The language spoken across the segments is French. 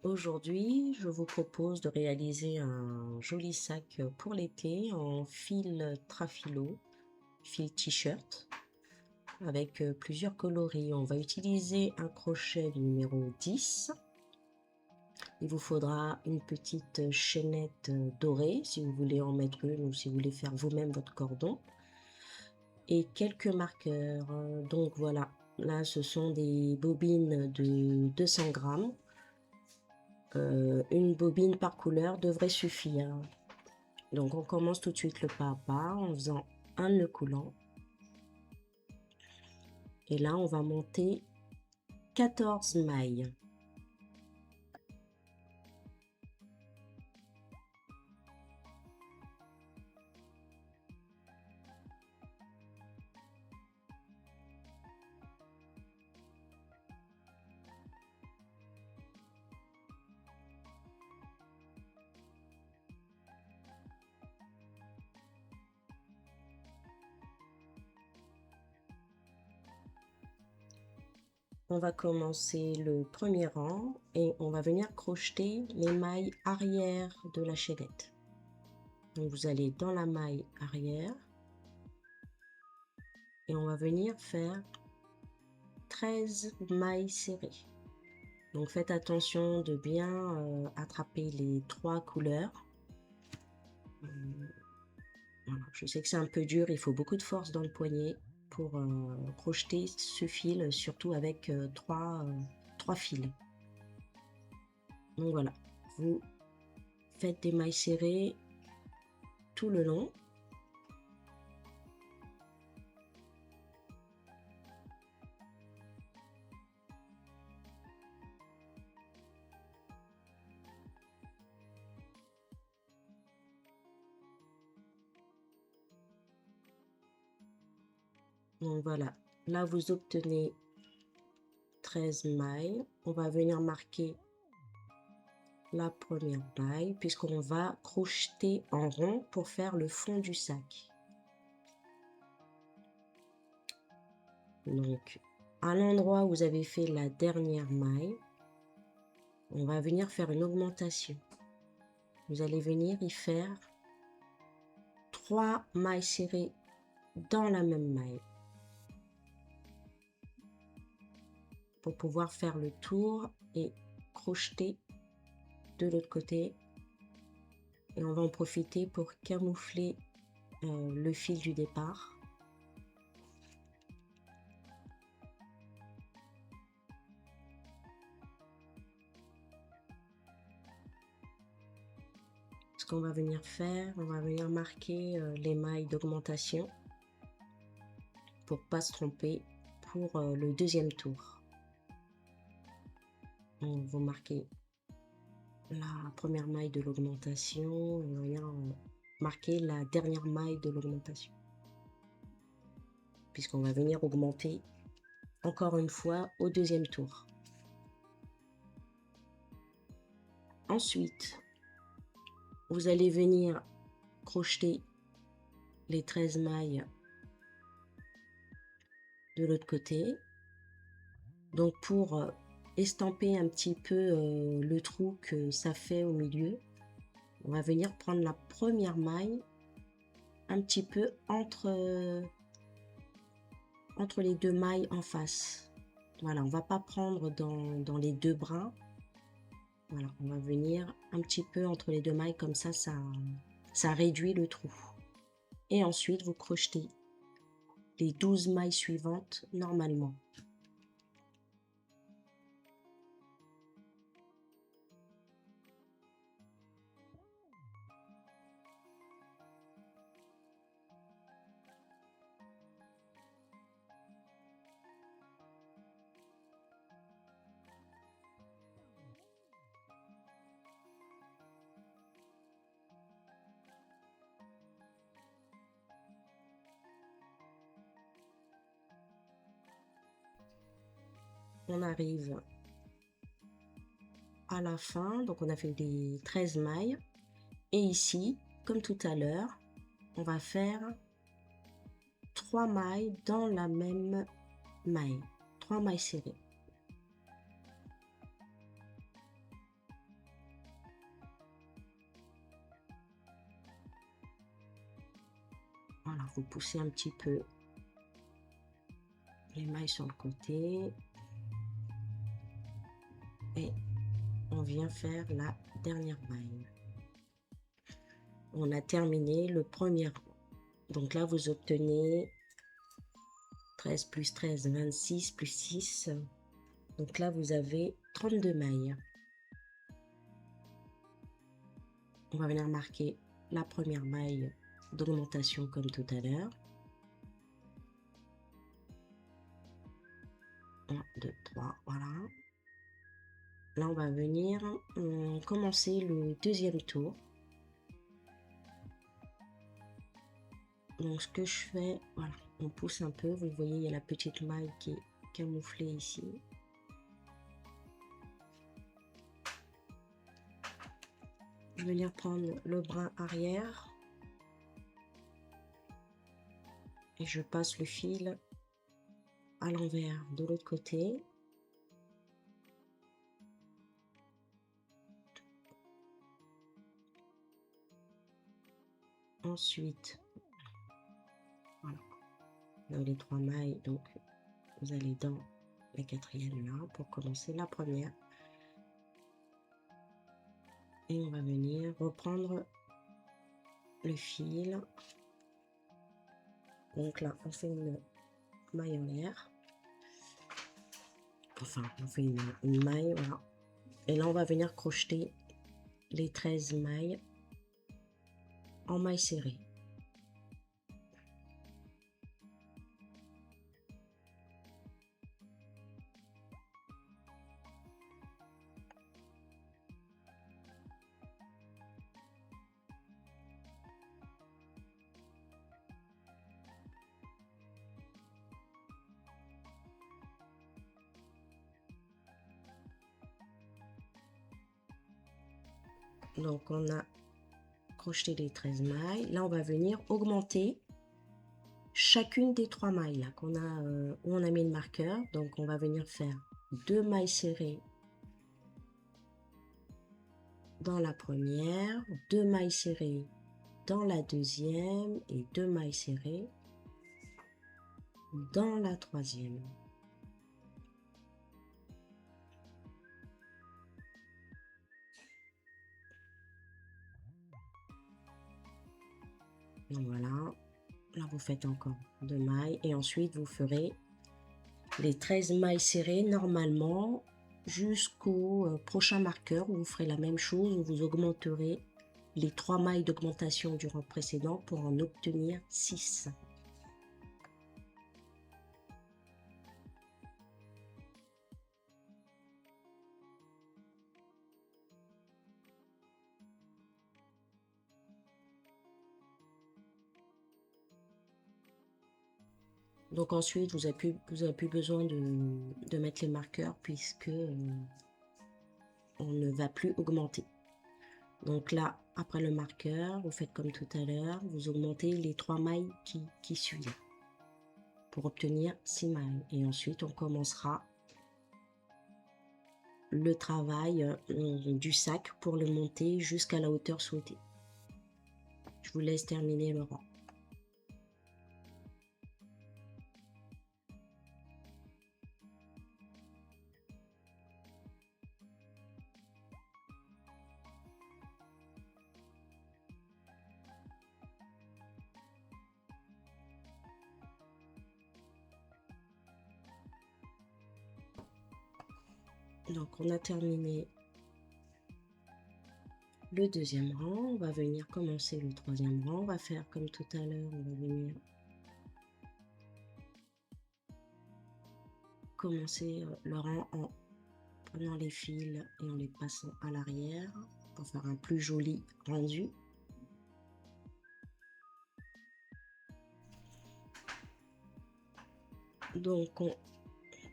Aujourd'hui, je vous propose de réaliser un joli sac pour l'été en fil Trafilo, fil t-shirt, avec plusieurs coloris. On va utiliser un crochet du numéro 10. Il vous faudra une petite chaînette dorée si vous voulez en mettre une ou si vous voulez faire vous-même votre cordon. Et quelques marqueurs. Donc voilà, là ce sont des bobines de 200 grammes. Une bobine par couleur devrait suffire. Donc on commence tout de suite le pas à pas en faisant un nœud coulant. Et là on va monter 14 mailles. On va commencer le premier rang et on va venir crocheter les mailles arrière de la chaînette. Donc vous allez dans la maille arrière et on va venir faire 13 mailles serrées. Donc faites attention de bien attraper les 3 couleurs. Voilà. Je sais que c'est un peu dur, il faut beaucoup de force dans le poignet pour crocheter ce fil, surtout avec 3 fils. Donc voilà, vous faites des mailles serrées tout le long. Donc voilà, là vous obtenez 13 mailles. On va venir marquer la première maille puisqu'on va crocheter en rond pour faire le fond du sac. Donc à l'endroit où vous avez fait la dernière maille, on va venir faire une augmentation. Vous allez venir y faire 3 mailles serrées dans la même maille pour pouvoir faire le tour et crocheter de l'autre côté. Et on va en profiter pour camoufler le fil du départ. Ce qu'on va venir faire, on va venir marquer les mailles d'augmentation pour pas se tromper pour le deuxième tour. On va marquer la première maille de l'augmentation, on va venir marquer la dernière maille de l'augmentation, puisqu'on va venir augmenter encore une fois au deuxième tour. Ensuite, vous allez venir crocheter les 13 mailles de l'autre côté. Donc pour estamper un petit peu le trou que ça fait au milieu, on va venir prendre la première maille un petit peu entre les deux mailles en face. Voilà, on va pas prendre dans les deux brins. Voilà, on va venir un petit peu entre les deux mailles, comme ça réduit le trou. Et ensuite, vous crochetez les 12 mailles suivantes normalement. On arrive à la fin, donc on a fait les 13 mailles. Et ici, comme tout à l'heure, on va faire 3 mailles dans la même maille, 3 mailles serrées. vous poussez un petit peu les mailles sur le côté et on vient faire la dernière maille. On a terminé le premier rang. Donc là, vous obtenez 13 plus 13, 26 plus 6. Donc là, vous avez 32 mailles. On va venir marquer la première maille d'augmentation comme tout à l'heure. 1, 2, 3, voilà. Là, on va venir commencer le deuxième tour. Donc, ce que je fais, voilà, on pousse un peu. Vous voyez, il y a la petite maille qui est camouflée ici. Je vais venir prendre le brin arrière. Et je passe le fil à l'envers de l'autre côté. Ensuite, voilà, vous avez les 3 mailles, donc vous allez dans la quatrième là pour commencer la première. Et on va venir reprendre le fil. Donc là, on fait une maille en l'air. Enfin, on fait une maille, voilà. Et là, on va venir crocheter les 13 mailles en maille serrée. Donc, on a crocheté les 13 mailles. Là, on va venir augmenter chacune des 3 mailles là qu'on a où on a mis le marqueur. Donc, on va venir faire 2 mailles serrées dans la première, 2 mailles serrées dans la deuxième et 2 mailles serrées dans la troisième. Donc voilà, là vous faites encore 2 mailles et ensuite vous ferez les 13 mailles serrées normalement jusqu'au prochain marqueur où vous ferez la même chose, où vous augmenterez les 3 mailles d'augmentation du rang précédent pour en obtenir 6. Donc ensuite, vous n'avez plus besoin de mettre les marqueurs puisque on ne va plus augmenter. Donc là, après le marqueur, vous faites comme tout à l'heure, vous augmentez les 3 mailles qui suivent pour obtenir 6 mailles. Et ensuite, on commencera le travail du sac pour le monter jusqu'à la hauteur souhaitée. Je vous laisse terminer le rang. Donc, on a terminé le deuxième rang. On va venir commencer le troisième rang. On va faire comme tout à l'heure. On va venir commencer le rang en prenant les fils et en les passant à l'arrière pour faire un plus joli rendu. Donc, on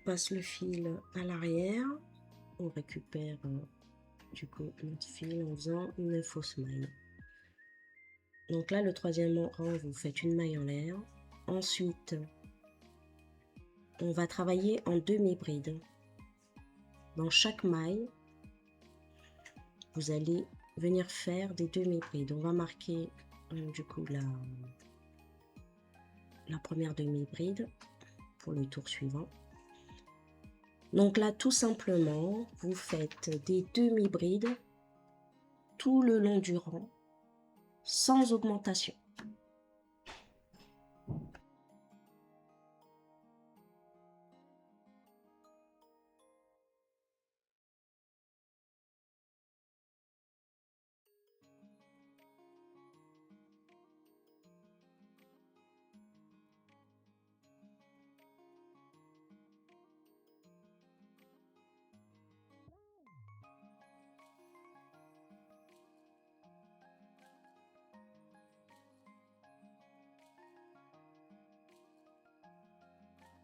passe le fil à l'arrière. On récupère du coup notre fil en faisant une fausse maille. Donc là, le troisième rang, vous faites une maille en l'air. Ensuite, on va travailler en demi-bride. Dans chaque maille, vous allez venir faire des demi-brides. On va marquer du coup la première demi-bride pour le tour suivant. Donc là, tout simplement, vous faites des demi-brides tout le long du rang, sans augmentation.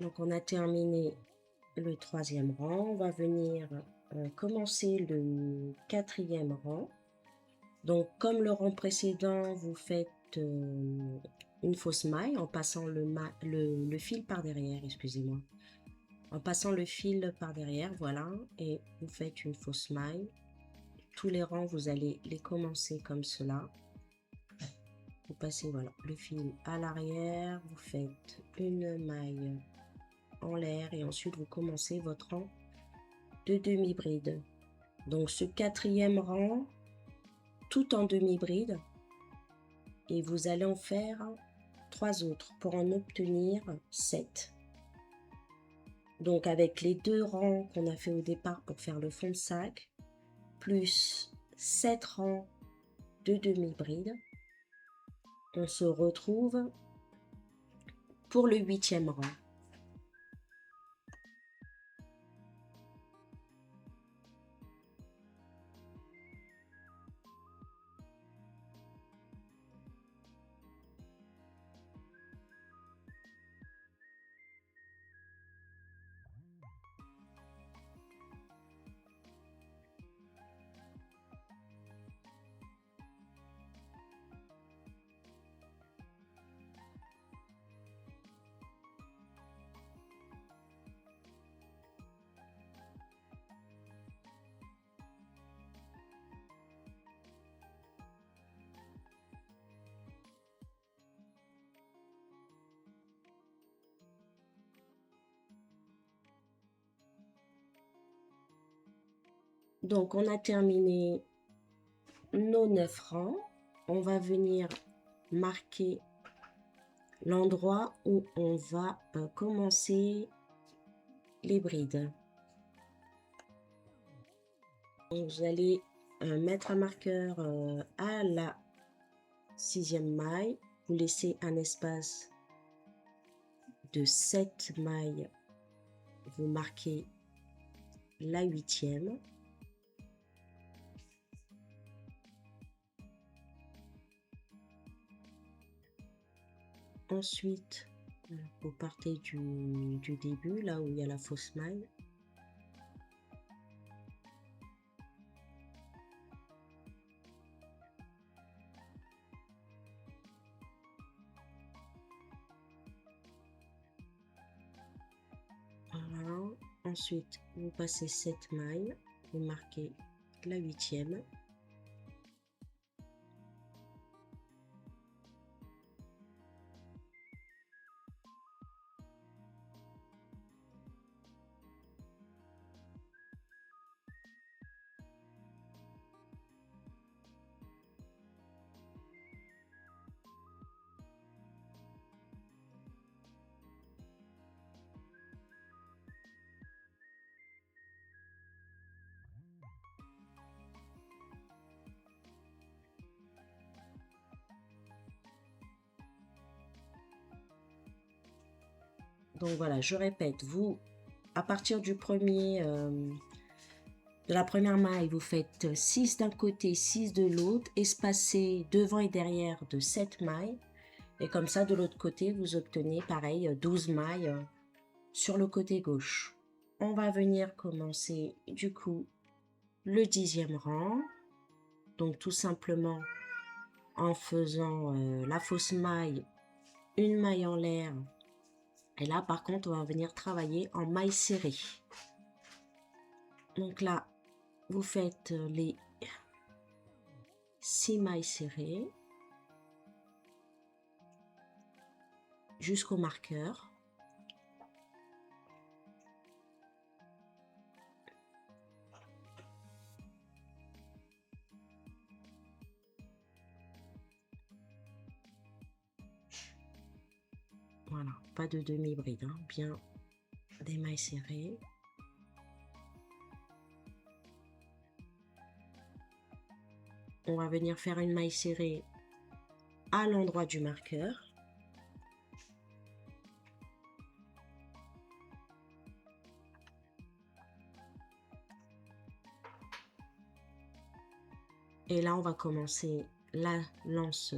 Donc on a terminé le troisième rang, on va venir commencer le quatrième rang. Donc comme le rang précédent, vous faites une fausse maille en passant le fil par derrière, excusez-moi. En passant le fil par derrière, voilà, et vous faites une fausse maille. Tous les rangs, vous allez les commencer comme cela. Vous passez voilà, le fil à l'arrière, vous faites une maille en l'air et ensuite vous commencez votre rang de demi-bride. Donc ce quatrième rang, tout en demi-bride, et vous allez en faire 3 autres pour en obtenir 7. Donc avec les 2 rangs qu'on a fait au départ pour faire le fond de sac, plus 7 rangs de demi-bride, on se retrouve pour le 8e rang. Donc on a terminé nos 9 rangs. On va venir marquer l'endroit où on va commencer les brides. Donc vous allez mettre un marqueur à la 6e maille. Vous laissez un espace de 7 mailles. Vous marquez la 8e. Ensuite, vous partez du début, là où il y a la fausse maille. Voilà. Ensuite, vous passez 7 mailles, vous marquez la 8e. Donc voilà, je répète, vous, à partir du de la première maille, vous faites 6 d'un côté, 6 de l'autre, espacé devant et derrière de 7 mailles. Et comme ça, de l'autre côté, vous obtenez pareil 12 mailles sur le côté gauche. On va venir commencer du coup le 10e rang. Donc tout simplement en faisant la fausse maille, une maille en l'air. Et là, par contre, on va venir travailler en maille serrée. Donc là, vous faites les 6 mailles serrées. jusqu'au marqueur. Voilà, pas de demi-bride, hein, bien des mailles serrées. On va venir faire une maille serrée à l'endroit du marqueur. Et là, on va commencer la lance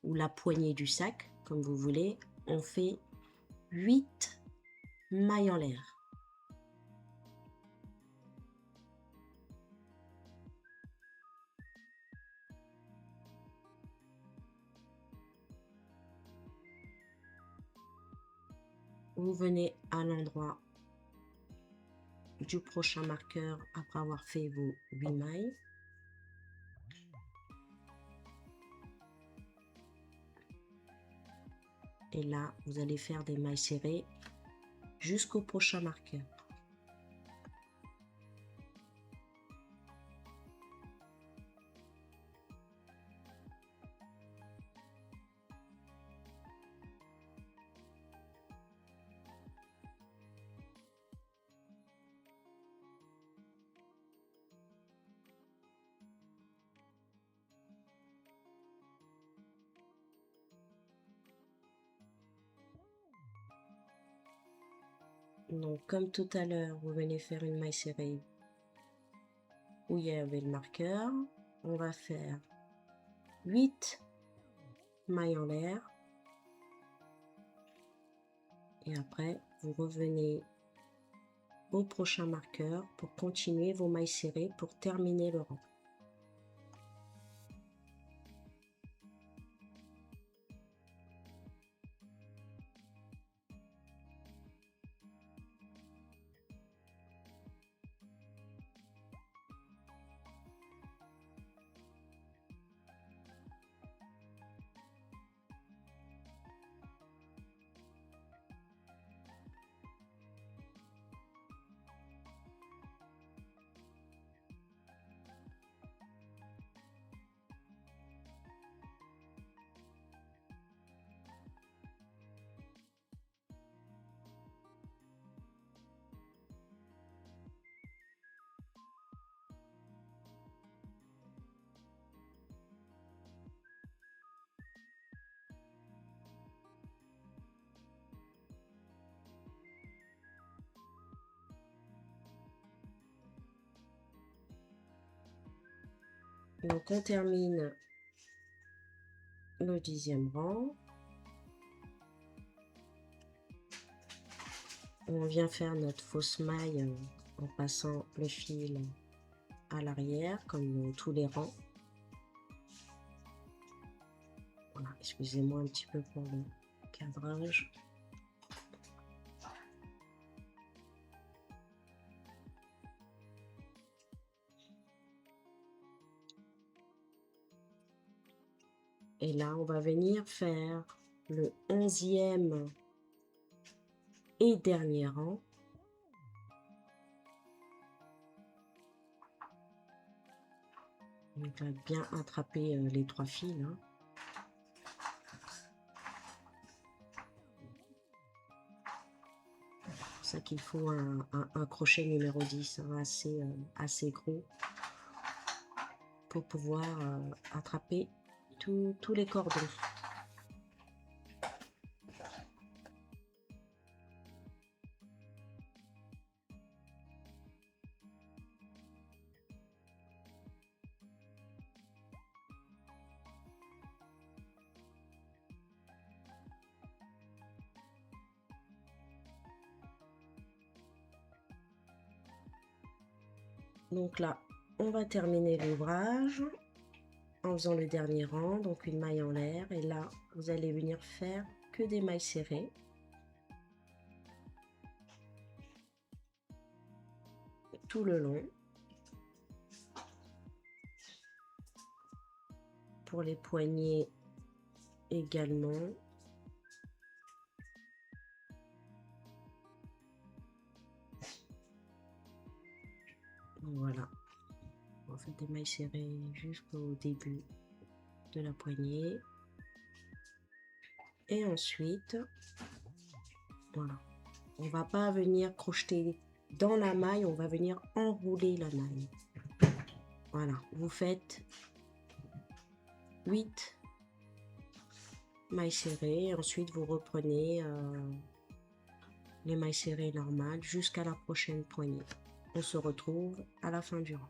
ou la poignée du sac, comme vous voulez. On fait 8 mailles en l'air. Vous venez à l'endroit du prochain marqueur après avoir fait vos 8 mailles. Et là, vous allez faire des mailles serrées jusqu'au prochain marqueur. Donc, comme tout à l'heure, vous venez faire une maille serrée où il y avait le marqueur. On va faire 8 mailles en l'air. Et après, vous revenez au prochain marqueur pour continuer vos mailles serrées pour terminer le rang. Donc, on termine le 10e rang. On vient faire notre fausse maille en passant le fil à l'arrière, comme tous les rangs. Voilà, excusez-moi un petit peu pour le cadrage. Et là, on va venir faire le 11e et dernier rang. Donc, on va bien attraper les 3 fils. Hein. C'est pour ça qu'il faut un crochet numéro 10 hein, assez gros pour pouvoir attraper tous les cordons. Donc là, on va terminer l'ouvrage en faisant le dernier rang, donc une maille en l'air. Et là, vous allez venir faire que des mailles serrées. Tout le long. Pour les poignets également. en fait des mailles serrées jusqu'au début de la poignée. Et ensuite, voilà, on va pas venir crocheter dans la maille, on va venir enrouler la maille. Voilà, vous faites 8 mailles serrées, ensuite vous reprenez les mailles serrées normales jusqu'à la prochaine poignée. On se retrouve à la fin du rang.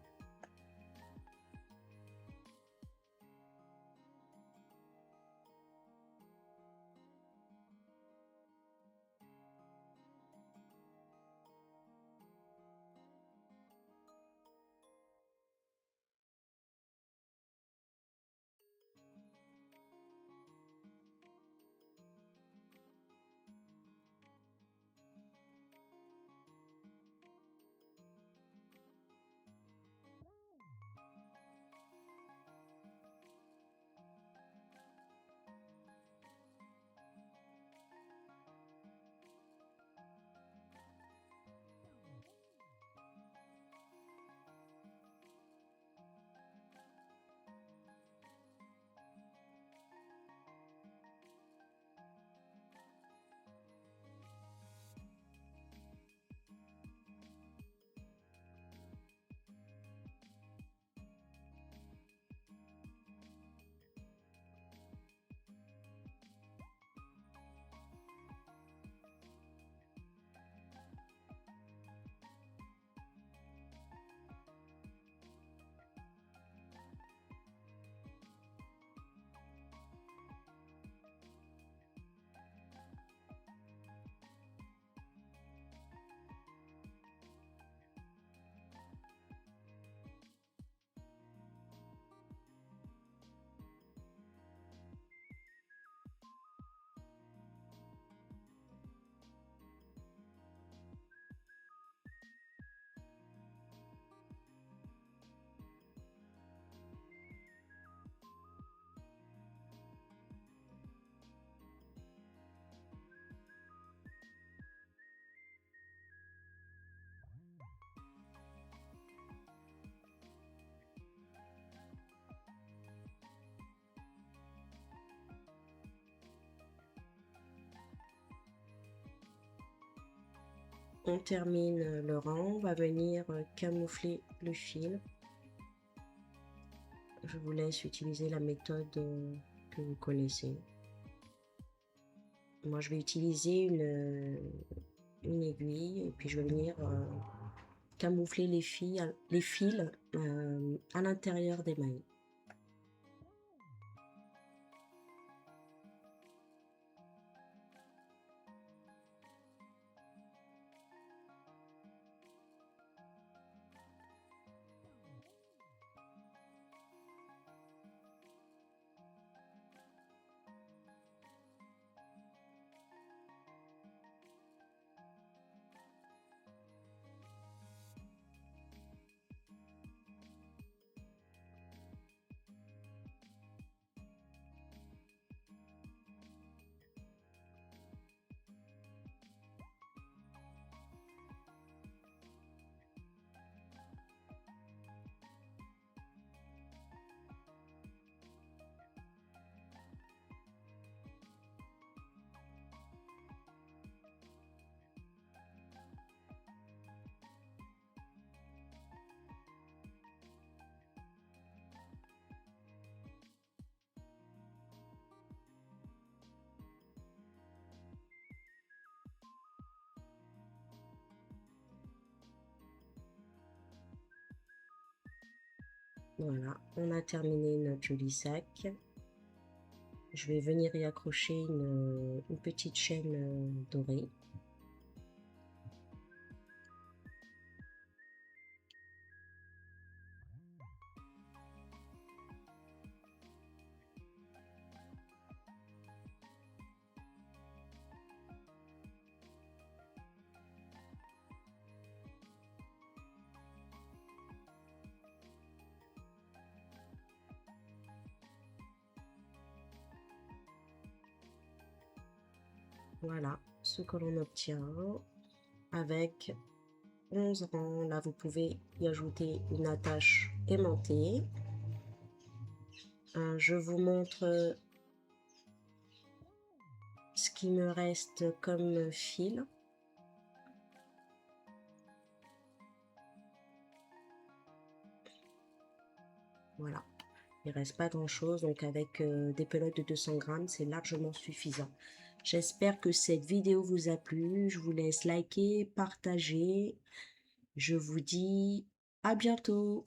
On termine le rang, on va venir camoufler le fil. Je vous laisse utiliser la méthode que vous connaissez. Moi, je vais utiliser une aiguille et puis je vais venir camoufler les fils à l'intérieur des mailles. Voilà, on a terminé notre joli sac. Je vais venir y accrocher une petite chaîne dorée. Voilà ce que l'on obtient avec 11 rangs. Là, vous pouvez y ajouter une attache aimantée. Je vous montre ce qui me reste comme fil. Voilà, il ne reste pas grand chose, donc avec des pelotes de 200 grammes, c'est largement suffisant. J'espère que cette vidéo vous a plu. Je vous laisse liker, partager. Je vous dis à bientôt.